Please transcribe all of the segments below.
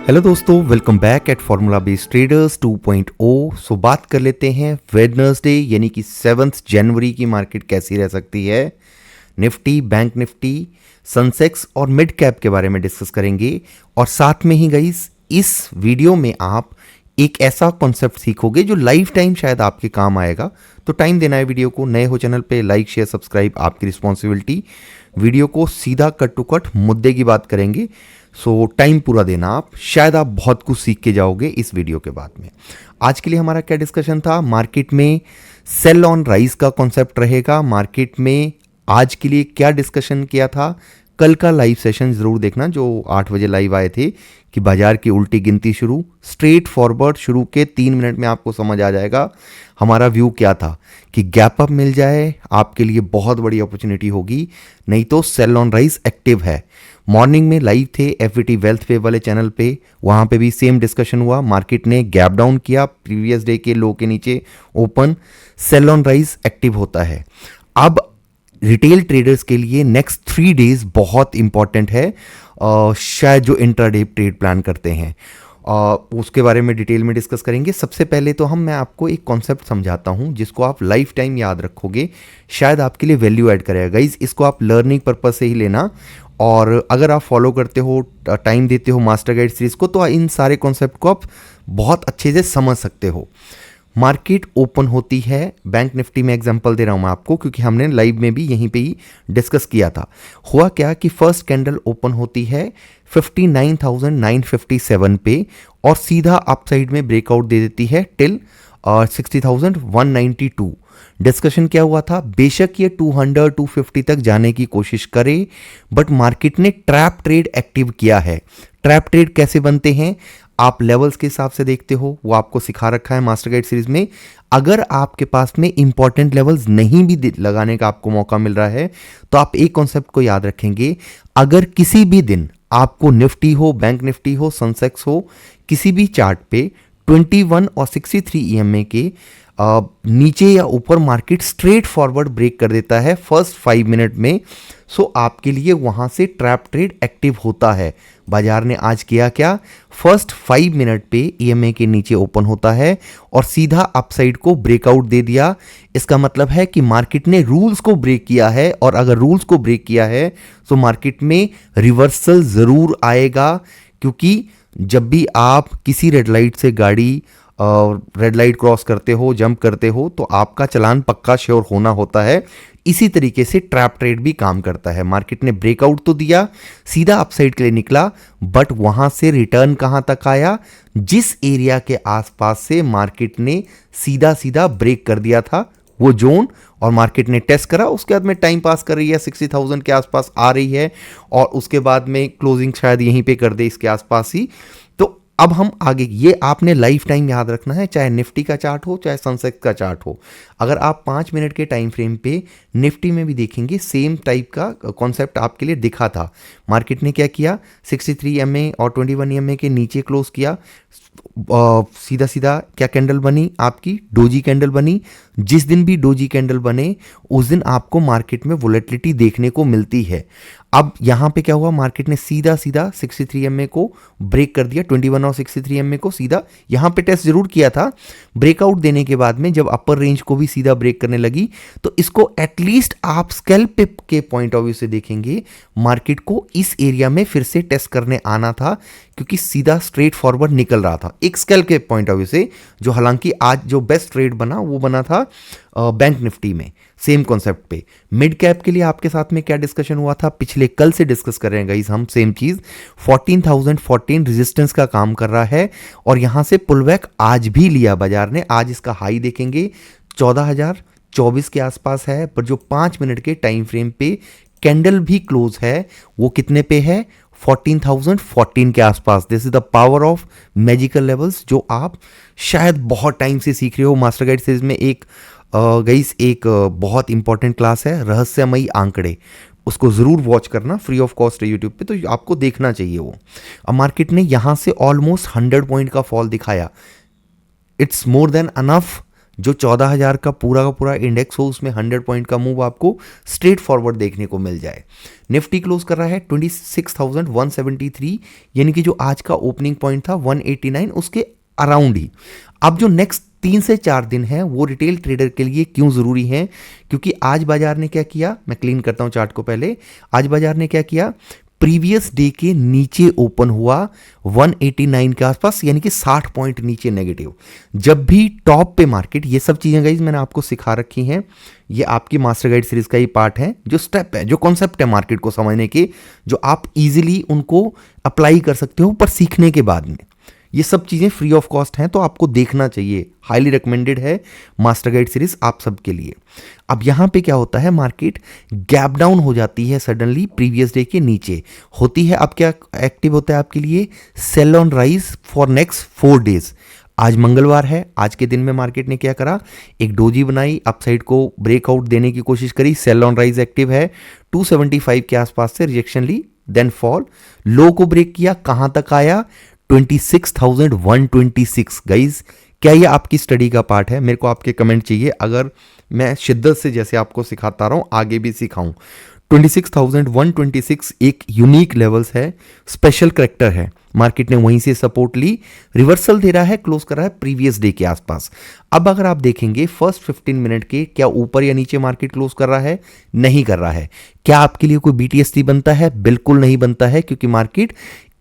Hello दोस्तों, welcome back at formula based traders 2.0। सो बात कर लेते हैं वेडनेसडे यानी कि 7 जनवरी की मार्केट कैसी रह सकती है। निफ्टी, बैंक निफ्टी, सेंसेक्स और मिड कैप के बारे में डिस्कस करेंगे। और साथ में ही गाइस इस वीडियो में आप एक ऐसा कॉन्सेप्ट सीखोगे जो लाइफ टाइम शायद आपके काम आएगा। तो टाइम देना है वीडियो को। नए हो चैनल पे लाइक शेयर सब्सक्राइब आपकी रिस्पॉन्सिबिलिटी। वीडियो को सीधा कट टू कट मुद्दे की बात करेंगे। सो टाइम पूरा देना आप, शायद आप बहुत कुछ सीख के जाओगे इस वीडियो के बाद में। आज के लिए हमारा क्या डिस्कशन था, मार्केट में सेल ऑन राइज का कॉन्सेप्ट रहेगा। मार्केट में आज के लिए क्या डिस्कशन किया था, कल का लाइव सेशन जरूर देखना जो 8 बजे लाइव आए थे कि बाजार की उल्टी गिनती शुरू, स्ट्रेट फॉरवर्ड शुरू के 3 मिनट में आपको समझ आ जाएगा हमारा व्यू क्या था कि गैप अप मिल जाए आपके लिए बहुत बड़ी अपॉर्चुनिटी होगी, नहीं तो सेल ऑन राइज एक्टिव है। मॉर्निंग में लाइव थे एफवीटी वेल्थ पे वाले चैनल पे, वहाँ पे भी सेम डिस्कशन हुआ। मार्केट ने गैप डाउन किया, प्रीवियस डे के लो के नीचे open, sell on rise active होता है। अब रिटेल ट्रेडर्स के लिए नेक्स्ट 3 डेज बहुत इंपॉर्टेंट है, शायद जो इंट्राडे ट्रेड प्लान करते हैं उसके बारे में डिटेल में डिस्कस करेंगे। सबसे पहले तो मैं आपको एक कॉन्सेप्ट समझाता हूं जिसको आप लाइफ टाइम याद रखोगे, शायद आपके लिए वैल्यू ऐड करेगा। गाइस इसको आप लर्निंग पर्पज से ही लेना, और अगर आप फॉलो करते हो, टाइम देते हो मास्टर गाइड सीरीज को, तो इन सारे कॉन्सेप्ट को आप बहुत अच्छे से समझ सकते हो। मार्केट ओपन होती है, बैंक निफ्टी में एग्जांपल दे रहा हूं मैं आपको क्योंकि हमने लाइव में भी यहीं पे ही डिस्कस किया था। हुआ क्या कि फर्स्ट कैंडल ओपन होती है 59,957 पे और सीधा अपसाइड में ब्रेकआउट दे देती है टिल 60,192। डिस्कशन क्या हुआ था, बेशक ये 200 250 तक जाने की कोशिश करे, बट मार्केट ने ट्रैप ट्रेड एक्टिव किया है। ट्रैप ट्रेड कैसे बनते हैं, आप लेवल्स के हिसाब से देखते हो, वो आपको सिखा रखा है मास्टर गाइड सीरीज में। अगर आपके पास में इंपॉर्टेंट लेवल्स नहीं भी लगाने का आपको मौका मिल रहा है तो आप एक कॉन्सेप्ट को याद रखेंगे, अगर किसी भी दिन आपको निफ्टी हो, बैंक निफ्टी हो, सेंसेक्स हो, किसी भी चार्ट पे 21 और 63 ईएमए के नीचे या ऊपर मार्केट स्ट्रेट फॉरवर्ड ब्रेक कर देता है फर्स्ट 5 मिनट में, सो आपके लिए वहां से ट्रैप ट्रेड एक्टिव होता है। बाजार ने आज किया क्या, फर्स्ट 5 मिनट पे ईएमए के नीचे ओपन होता है और सीधा अपसाइड को ब्रेकआउट दे दिया। इसका मतलब है कि मार्केट ने रूल्स को ब्रेक किया है, और अगर रूल्स को ब्रेक किया है तो मार्केट में रिवर्सल जरूर आएगा। क्योंकि जब भी आप किसी रेड लाइट से गाड़ी रेड लाइट क्रॉस करते हो, जंप करते हो, तो आपका चालान पक्का श्योर होना होता है। इसी तरीके से ट्रैप ट्रेड भी काम करता है। मार्केट ने ब्रेकआउट तो दिया, सीधा अपसाइड के लिए निकला, बट वहां से रिटर्न कहां तक आया, जिस एरिया के आसपास से मार्केट ने सीधा सीधा ब्रेक कर दिया था वो जोन, और मार्केट ने टेस्ट करा। उसके बाद में टाइम पास कर रही है, 60,000 के आसपास आ रही है, और उसके बाद में क्लोजिंग शायद यहीं पे कर दे इसके आसपास ही। तो अब हम आगे, ये आपने लाइफ टाइम याद रखना है, चाहे निफ्टी का चार्ट हो चाहे सेंसेक्स का चार्ट हो। अगर आप 5 मिनट के टाइम फ्रेम पे निफ्टी में भी देखेंगे, सेम टाइप का कॉन्सेप्ट आपके लिए दिखा था। मार्केट ने क्या किया, 63 एमए और 21 एमए के नीचे क्लोज किया, सीधा सीधा क्या कैंडल बनी आपकी, डोजी कैंडल बनी। जिस दिन भी डोजी कैंडल बने उस दिन आपको मार्केट में वोलेटिलिटी देखने को मिलती है। अब यहां पे क्या हुआ, मार्केट ने सीधा सीधा 63 एमए को ब्रेक कर दिया, 21 और 63 एमए को सीधा यहां पे टेस्ट जरूर किया था। ब्रेकआउट देने के बाद में जब अपर रेंज को भी सीधा ब्रेक करने लगी, तो इसको एटलीस्ट आप स्कैल्प के पॉइंट ऑफ व्यू से देखेंगे, मार्केट को इस एरिया में फिर से टेस्ट करने आना था, क्योंकि सीधा स्ट्रेट फॉरवर्ड निकल रहा था एक स्कैल्प के पॉइंट ऑफ व्यू से। जो हालांकि आज जो बेस्ट ट्रेड बना वो बना था बैंक निफ्टी में, सेम कॉन्सेप्ट पे। मिड कैप के लिए आपके साथ में क्या डिस्कशन हुआ था, पिछले कल से डिस्कस कर रहे हैं गाइस हम, सेम चीज। 14,014 रेजिस्टेंस का काम कर रहा है, और यहां से पुल बैक आज भी लिया बाजार ने। आज इसका हाई देखेंगे 14,024 के आसपास है, पर जो 5 मिनट के टाइम फ्रेम पे कैंडल भी क्लोज है वो कितने पे है, 14,014 के आसपास। This is the power of magical levels जो आप शायद बहुत टाइम से सीख रहे हो। मास्टर गाइड सीरीज में एक बहुत इंपॉर्टेंट क्लास है रहस्यमयी आंकड़े, उसको जरूर वॉच करना, फ्री ऑफ कॉस्ट है यूट्यूब पे, तो आपको देखना चाहिए वो। अब मार्केट ने यहां से ऑलमोस्ट 100 पॉइंट का फॉल दिखाया। इट्स मोर देन अनफ जो 14,000 का पूरा इंडेक्स हो उसमें 100 पॉइंट का मूव आपको स्ट्रेट फॉरवर्ड देखने को मिल जाए। निफ्टी क्लोज कर रहा है 26,173, यानी कि जो आज का ओपनिंग पॉइंट था 189 उसके अराउंड ही। अब जो नेक्स्ट 3 से 4 दिन है वो रिटेल ट्रेडर के लिए क्यों जरूरी है, क्योंकि आज बाजार ने क्या किया, मैं क्लीन करता हूं चार्ट को पहले। आज बाजार ने क्या किया, प्रीवियस डे के नीचे ओपन हुआ 189 के आसपास, यानी कि 60 पॉइंट नीचे नेगेटिव। जब भी टॉप पे मार्केट, ये सब चीजें गाइस मैंने आपको सिखा रखी हैं, ये आपकी मास्टर गाइड सीरीज का ही पार्ट है, जो स्टेप है, जो कॉन्सेप्ट है मार्केट को समझने के, जो आप इजीली उनको अप्लाई कर सकते हो पर सीखने के बाद में। ये सब चीज़ें फ्री ऑफ कॉस्ट हैं तो आपको देखना चाहिए, हाईली रिकमेंडेड है मास्टर गाइड सीरीज आप सबके लिए। अब यहाँ पे क्या होता है, मार्केट गैप डाउन हो जाती है सडनली प्रीवियस डे के नीचे होती है। अब क्या एक्टिव होता है आपके लिए, sell on rise for next 4 days. आज मंगलवार है, आज के दिन में मार्केट ने क्या करा, एक डोजी बनाई, अपसाइड को ब्रेकआउट देने की कोशिश करी, सेल ऑन राइज एक्टिव है, 275 के आसपास से रिजेक्शन ली, देन फॉल, लो को ब्रेक किया, कहां तक आया 26,126। गाइज क्या ये आपकी स्टडी का पार्ट है, मेरे को आपके कमेंट चाहिए, अगर मैं शिद्दत से जैसे आपको सिखाता रहा हूं आगे भी सिखाऊं। 26,126 एक यूनिक लेवल्स है, स्पेशल करेक्टर है, मार्केट ने वहीं से सपोर्ट ली, रिवर्सल दे रहा है, क्लोज कर रहा है प्रीवियस डे के आसपास। अब अगर आप देखेंगे फर्स्ट 15 मिनट के, क्या ऊपर या नीचे मार्केट क्लोज कर रहा है, नहीं कर रहा है। क्या आपके लिए कोई BTST बनता है, बिल्कुल नहीं बनता है, क्योंकि मार्केट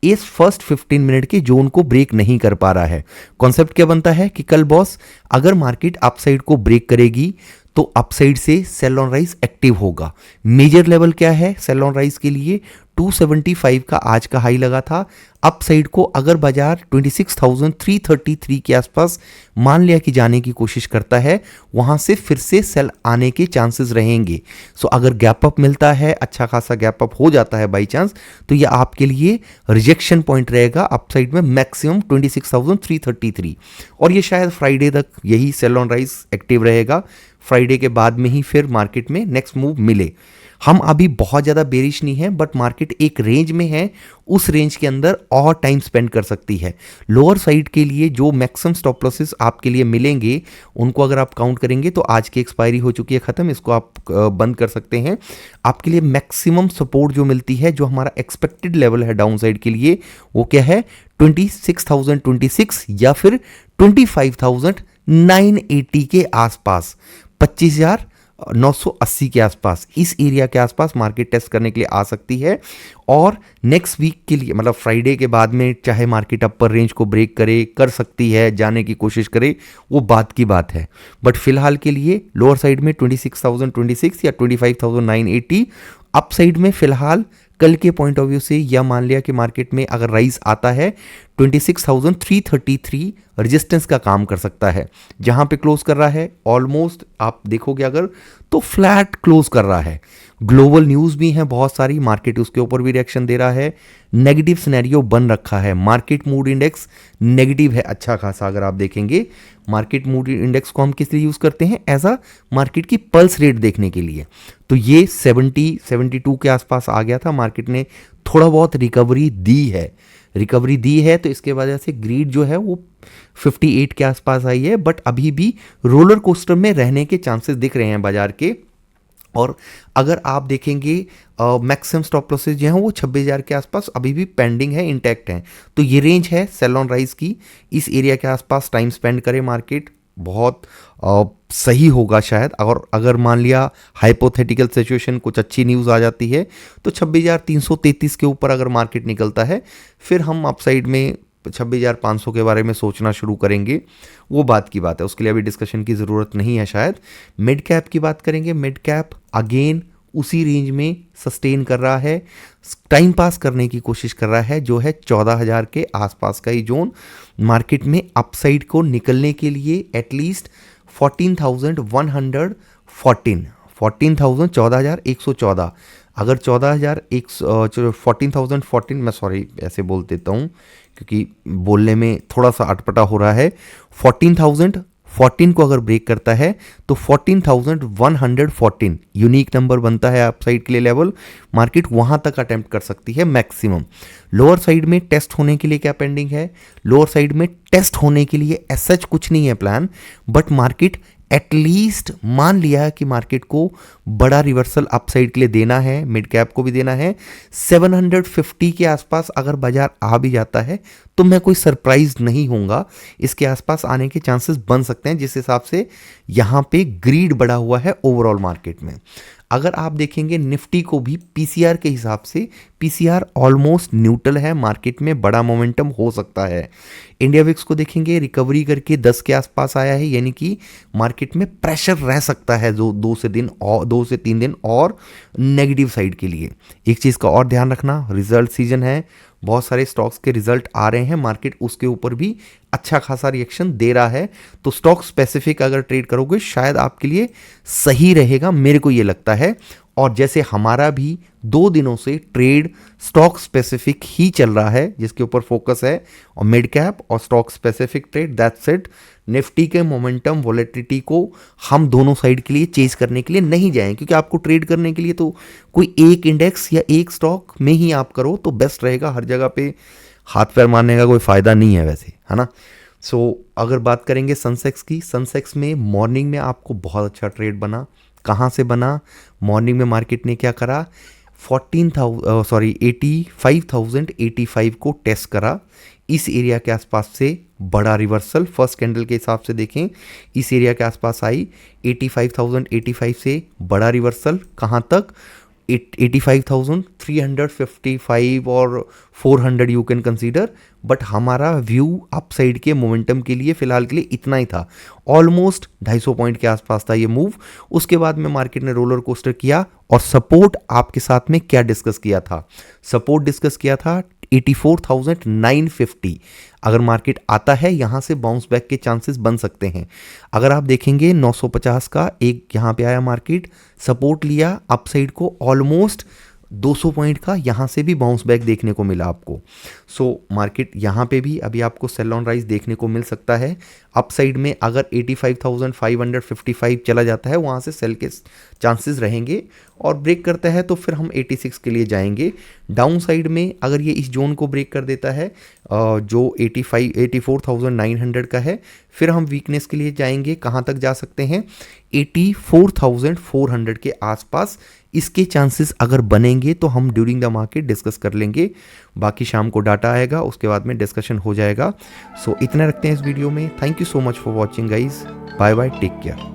इस फर्स्ट 15 मिनट के जोन को ब्रेक नहीं कर पा रहा है। कॉन्सेप्ट क्या बनता है कि कल बॉस अगर मार्केट अपसाइड को ब्रेक करेगी तो अपसाइड से सेल ऑन राइज एक्टिव होगा। मेजर लेवल क्या है सेल ऑन राइज के लिए, 275 का आज का हाई लगा था। अपसाइड को अगर बाजार 26,333 के आसपास मान लिया कि जाने की कोशिश करता है, वहां से फिर से सेल आने के चांसेस रहेंगे। सो अगर गैप अप मिलता है, अच्छा खासा गैप अप हो जाता है बाई चांस, तो यह आपके लिए रिजेक्शन पॉइंट रहेगा अपसाइड में मैक्सिमम 26,333, और ये शायद फ्राइडे तक यही सेल ऑन राइज एक्टिव रहेगा। फ्राइडे के बाद में ही फिर मार्केट में नेक्स्ट मूव मिले। हम अभी बहुत ज़्यादा बेरिश नहीं है, बट मार्केट एक रेंज में है, उस रेंज के अंदर और टाइम स्पेंड कर सकती है। लोअर साइड के लिए जो मैक्सिमम स्टॉप लॉसेस आपके लिए मिलेंगे, उनको अगर आप काउंट करेंगे तो आज की एक्सपायरी हो चुकी है ख़त्म, इसको आप बंद कर सकते हैं। आपके लिए मैक्सिमम सपोर्ट जो मिलती है, जो हमारा एक्सपेक्टेड लेवल है डाउन साइड के लिए, वो क्या है 26,026 या फिर 25,980 के आसपास, 25,980 के आसपास, इस एरिया के आसपास मार्केट टेस्ट करने के लिए आ सकती है। और नेक्स्ट वीक के लिए, मतलब फ्राइडे के बाद में, चाहे मार्केट अपर रेंज को ब्रेक करे, कर सकती है, जाने की कोशिश करे, वो बात की बात है। बट फिलहाल के लिए लोअर साइड में 26,026 या 25,980, अप साइड में फिलहाल कल के पॉइंट ऑफ व्यू से यह मान लिया कि मार्केट में अगर राइज आता है 26,333 रेजिस्टेंस का काम कर सकता है। जहां पे क्लोज कर रहा है ऑलमोस्ट आप देखोगे अगर तो फ्लैट क्लोज कर रहा है। ग्लोबल न्यूज़ भी हैं बहुत सारी, मार्केट उसके ऊपर भी रिएक्शन दे रहा है, नेगेटिव सिनेरियो बन रखा है। मार्केट मूड इंडेक्स नेगेटिव है अच्छा खासा। अगर आप देखेंगे मार्केट मूड इंडेक्स को हम किस लिए यूज़ करते हैं, एज अ मार्केट की पल्स रेट देखने के लिए। तो ये 72 के आसपास आ गया था, मार्केट ने थोड़ा बहुत रिकवरी दी है, तो इसके वजह से ग्रीड जो है वो 58 के आसपास आई है। बट अभी भी रोलर कोस्टर में रहने के चांसेस दिख रहे हैं बाजार के। और अगर आप देखेंगे मैक्सिमम स्टॉप लॉसेज जो हैं वो 26,000 के आसपास अभी भी पेंडिंग है, इंटैक्ट हैं। तो ये रेंज है सेल ऑन राइज की, इस एरिया के आसपास टाइम स्पेंड करे मार्केट, बहुत सही होगा शायद। और अगर मान लिया हाइपोथेटिकल सिचुएशन कुछ अच्छी न्यूज़ आ जाती है तो 26,333 के ऊपर अगर मार्केट निकलता है, फिर हम अपसाइड में 26,500 के बारे में सोचना शुरू करेंगे, वो बात की बात है, उसके लिए अभी डिस्कशन की ज़रूरत नहीं है शायद। मिड कैप की बात करेंगे, मिड कैप अगेन उसी रेंज में सस्टेन कर रहा है, टाइम पास करने की कोशिश कर रहा है, जो है 14,000 के आसपास का ही जोन। मार्केट में अपसाइड को निकलने के लिए एटलीस्ट 14,114 14,114, अगर 14,014 मैं सॉरी ऐसे बोल देता हूँ क्योंकि बोलने में थोड़ा सा अटपटा हो रहा है, 14 को अगर ब्रेक करता है तो 14,114 यूनिक नंबर बनता है अपसाइड के लिए लेवल। मार्केट वहां तक अटेम्प्ट कर सकती है मैक्सिमम। लोअर साइड में टेस्ट होने के लिए क्या पेंडिंग है? लोअर साइड में टेस्ट होने के लिए ऐसा कुछ नहीं है प्लान, बट मार्केट एटलीस्ट मान लिया है कि मार्केट को बड़ा रिवर्सल अपसाइड के लिए देना है, मिड कैप को भी देना है। 750 के आसपास अगर बाजार आ भी जाता है तो मैं कोई सरप्राइज नहीं होऊंगा, इसके आसपास आने के चांसेस बन सकते हैं, जिस हिसाब से यहां पे ग्रीड बढ़ा हुआ है ओवरऑल मार्केट में। अगर आप देखेंगे निफ्टी को भी पीसीआर के हिसाब से, पीसीआर ऑलमोस्ट न्यूट्रल है, मार्केट में बड़ा मोमेंटम हो सकता है। इंडिया विक्स को देखेंगे रिकवरी करके 10 के आसपास आया है, यानी कि मार्केट में प्रेशर रह सकता है जो 2 से 3 दिन और नेगेटिव साइड के लिए। एक चीज़ का और ध्यान रखना, रिजल्ट सीजन है, बहुत सारे स्टॉक्स के रिजल्ट आ रहे हैं, मार्केट उसके ऊपर भी अच्छा खासा रिएक्शन दे रहा है। तो स्टॉक स्पेसिफिक अगर ट्रेड करोगे शायद आपके लिए सही रहेगा, मेरे को ये लगता है। और जैसे हमारा भी 2 दिनों से ट्रेड स्टॉक स्पेसिफिक ही चल रहा है, जिसके ऊपर फोकस है और मिड कैप और stock specific trade, that's it. Nifty के मोमेंटम वॉलेटिलिटी को हम दोनों साइड के लिए चेज करने के लिए नहीं जाएं, क्योंकि आपको ट्रेड करने के लिए तो कोई एक इंडेक्स या एक स्टॉक में ही आप करो तो बेस्ट रहेगा। हर जगह पे हाथ पैर मारने का कोई फ़ायदा नहीं है वैसे, है ना। अगर बात करेंगे सनसेक्स की, सनसेक्स में मॉर्निंग में आपको बहुत अच्छा ट्रेड बना। कहाँ से बना? मॉर्निंग में मार्केट ने क्या करा, 85,085 को टेस्ट करा। इस एरिया के आसपास से बड़ा रिवर्सल फर्स्ट कैंडल के हिसाब से देखें, इस एरिया के आसपास आई। 85,085 से बड़ा रिवर्सल कहाँ तक? 85,355 और 400 यू कैन कंसीडर। बट हमारा व्यू अपसाइड के मोमेंटम के लिए फिलहाल के लिए इतना ही था, ऑलमोस्ट 250 पॉइंट के आसपास था ये मूव। उसके बाद में मार्केट ने रोलर कोस्टर किया। और सपोर्ट आपके साथ में क्या डिस्कस किया था? सपोर्ट डिस्कस किया था 84,950। अगर मार्केट आता है यहां से बाउंस बैक के चांसेस बन सकते हैं। अगर आप देखेंगे 950 का एक यहां पे आया, मार्केट सपोर्ट लिया अपसाइड को, ऑलमोस्ट 200 पॉइंट का यहां से भी बाउंस बैक देखने को मिला आपको। मार्केट यहां पे भी अभी आपको सेल ऑन राइज देखने को मिल सकता है। अपसाइड में अगर 85,555 चला जाता है वहां से सेल के चांसेस रहेंगे, और ब्रेक करता है तो फिर हम 86 के लिए जाएंगे। डाउन साइड में अगर ये इस जोन को ब्रेक कर देता है जो 84,900 का है, फिर हम वीकनेस के लिए जाएंगे। कहाँ तक जा सकते हैं? 84,400 के आसपास इसके चांसेस अगर बनेंगे तो हम ड्यूरिंग द मार्केट डिस्कस कर लेंगे। बाकी शाम को डाटा आएगा, उसके बाद में डिस्कशन हो जाएगा। इतना रखते हैं इस वीडियो में। Thank you so much for watching guys, bye bye, take care.